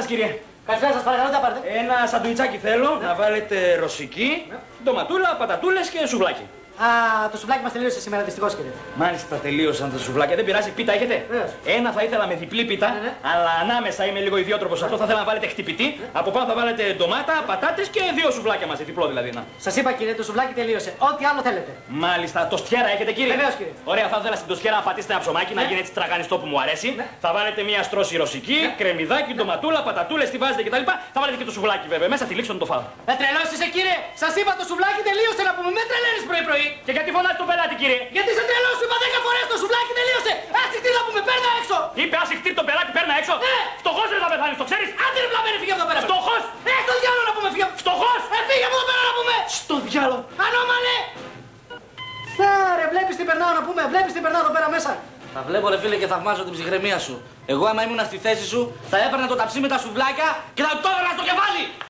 σας κύριε. Καλησπέρα σας, παρακαλώ, τα πάρετε. Ένα σαντουιτσάκι θέλω, να βάλετε ρωσική, ντοματούλα, πατατούλες και σουβλάκι. Α, το σουβλάκι μας τελείωσε σήμερα, δυστυχώς κύριε. Μάλιστα, τελείωσαν τα σουβλάκια. Δεν πειράζει, πίτα έχετε. Βεβαίως. Ένα θα ήθελα με διπλή πίτα, αλλά ανάμεσα είμαι λίγο ιδιότροπος αυτό. Θα ήθελα να βάλετε χτυπητή. Από πάνω θα βάλετε ντομάτα, πατάτες και 2 σουβλάκια μαζί, διπλό δηλαδή. Να. Σας είπα κύριε, το σουβλάκι τελείωσε. Ό,τι άλλο θέλετε. Μάλιστα, τοστιέρα έχετε κύριε. Βεβαίως κύριε. Ωραία, θα ήθελα στην τοστιέρα να πατήσετε ένα ψωμάκι, να γίνει έτσι τραγανιστό που μου αρέσει. Θα βάλετε μια στρώση ρωσική, κρεμμυδάκι, ντοματούλα, πατατούλες, τι βάζετε κτλ. Θα βάλετε και το σουβλάκι βέβαια. Μέσα τη λήξω να το φάω. Τρελός είσαι κύριε. Σας είπα το σουβλάκι τελείωσε να πούμε. Με τρελαίνεις πρωί-πρωί. Και γιατί φωνάζει τον πελάτη κύριε. Γιατί σε τρελός σου είπα 10 φορές το σουβλάκι τελείωσε. Άσυχτη να πούμε, παίρνω έξω. Είπε άσυχτη τον πελάτη, παίρνα έξω. Φτωχός δεν θα πεθάνεις, το ξέρεις. Άντε ρε βλαμμένη, φύγε από εδώ πέρα. Φτωχός. Στο διάλο να πούμε, φύγε. Φτωχός. Φύγε από εδώ πέρα να πούμε. Στο διάλο. Ανώμαλε. Ρε, βλέπεις τι περνάω να πούμε, βλέπεις τι περνάω εδώ πέρα μέσα. Τα βλέπω ρε φίλε και θαυμάζω την ψυχραιμία σου. Εγώ άμα ήμουν στη θέση σου θα έπαιρνα το ταψί με τα σουβλάκια και θα το έβαινα στο κεφάλι.